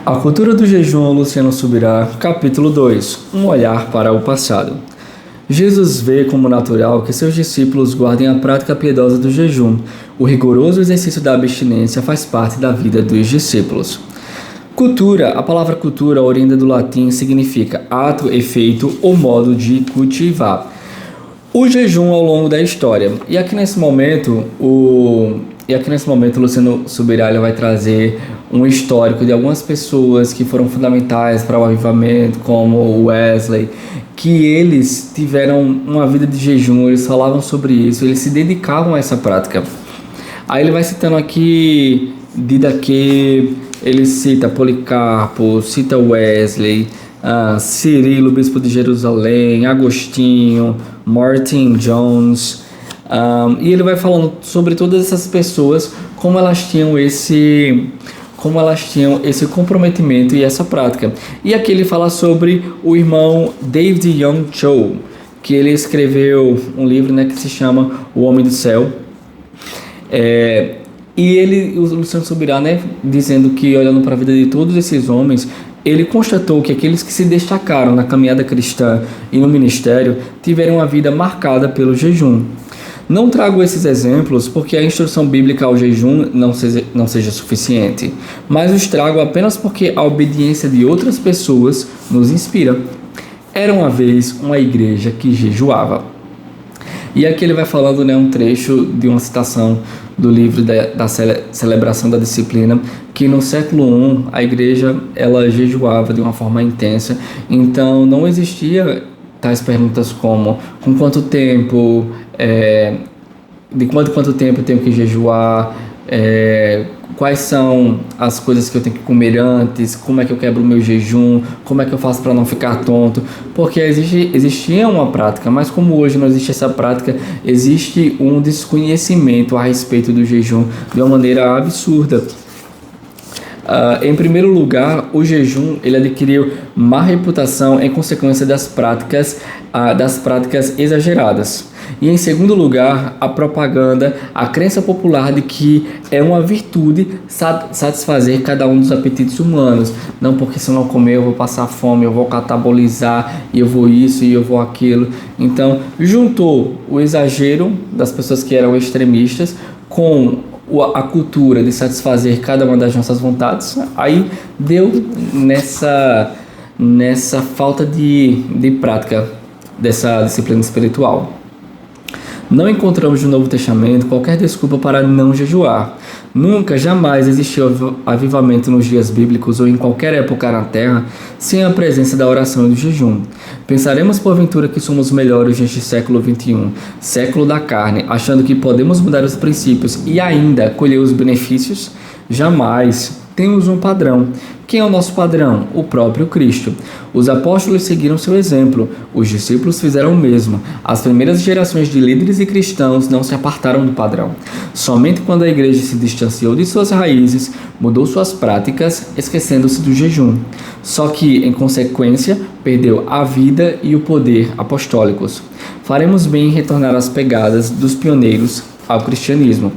A cultura do jejum, Luciano Subirá, capítulo 2, um olhar para o passado. Jesus vê como natural que seus discípulos guardem a prática piedosa do jejum. O rigoroso exercício da abstinência faz parte da vida dos discípulos. Cultura, a palavra cultura, oriunda do latim, significa ato, efeito ou modo de cultivar. O jejum ao longo da história. E aqui nesse momento, o Luciano Subirá vai trazer um histórico de algumas pessoas que foram fundamentais para o avivamento, como Wesley, que eles tiveram uma vida de jejum, eles falavam sobre isso, eles se dedicavam a essa prática. Aí ele vai citando aqui Didaquê, ele cita Policarpo, cita Wesley, Cirilo, bispo de Jerusalém, Agostinho, Martin Jones, e ele vai falando sobre todas essas pessoas, como elas tinham esse comprometimento e essa prática. E aqui ele fala sobre o irmão David Young Cho, que ele escreveu um livro, que se chama O Homem do Céu. E o Luciano Subirá, dizendo que, olhando para a vida de todos esses homens, ele constatou que aqueles que se destacaram na caminhada cristã e no ministério tiveram uma vida marcada pelo jejum. Não trago esses exemplos porque a instrução bíblica ao jejum não seja suficiente, mas os trago apenas porque a obediência de outras pessoas nos inspira. Era uma vez uma igreja que jejuava. E aqui ele vai falando um trecho de uma citação do livro da celebração da disciplina, que no século I a igreja ela jejuava de uma forma intensa, então não existia tais perguntas como com quanto tempo, de quanto tempo eu tenho que jejuar, quais são as coisas que eu tenho que comer antes, como é que eu quebro o meu jejum, como é que eu faço para não ficar tonto, porque existia uma prática, mas como hoje não existe essa prática, existe um desconhecimento a respeito do jejum de uma maneira absurda. Em primeiro lugar, o jejum ele adquiriu má reputação em consequência das práticas exageradas. E em segundo lugar, a propaganda, a crença popular de que é uma virtude satisfazer cada um dos apetites humanos. Não porque se eu não comer eu vou passar fome, eu vou catabolizar, e eu vou isso e eu vou aquilo. Então, juntou o exagero das pessoas que eram extremistas com a cultura de satisfazer cada uma das nossas vontades, aí deu nessa falta de prática dessa disciplina espiritual. Não encontramos no Novo Testamento qualquer desculpa para não jejuar. Nunca, jamais existiu avivamento nos dias bíblicos ou em qualquer época na Terra sem a presença da oração e do jejum. Pensaremos porventura que somos melhores neste século XXI, século da carne, achando que podemos mudar os princípios e ainda colher os benefícios? Jamais. Temos um padrão. Quem é o nosso padrão? O próprio Cristo. Os apóstolos seguiram seu exemplo. Os discípulos fizeram o mesmo. As primeiras gerações de líderes e cristãos não se apartaram do padrão. Somente quando a igreja se distanciou de suas raízes, mudou suas práticas, esquecendo-se do jejum. Só que, em consequência, perdeu a vida e o poder apostólicos. Faremos bem em retornar às pegadas dos pioneiros ao cristianismo.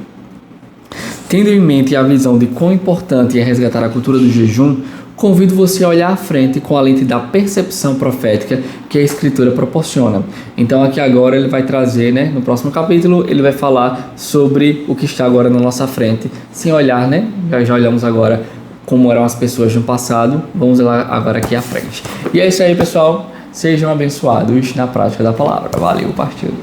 Tendo em mente a visão de quão importante é resgatar a cultura do jejum, convido você a olhar à frente com a lente da percepção profética que a Escritura proporciona. Então aqui agora ele vai trazer, no próximo capítulo, ele vai falar sobre o que está agora na nossa frente, sem olhar, já olhamos agora como eram as pessoas no passado, vamos lá agora aqui à frente. E é isso aí, pessoal, sejam abençoados na prática da palavra. Valeu, partiu.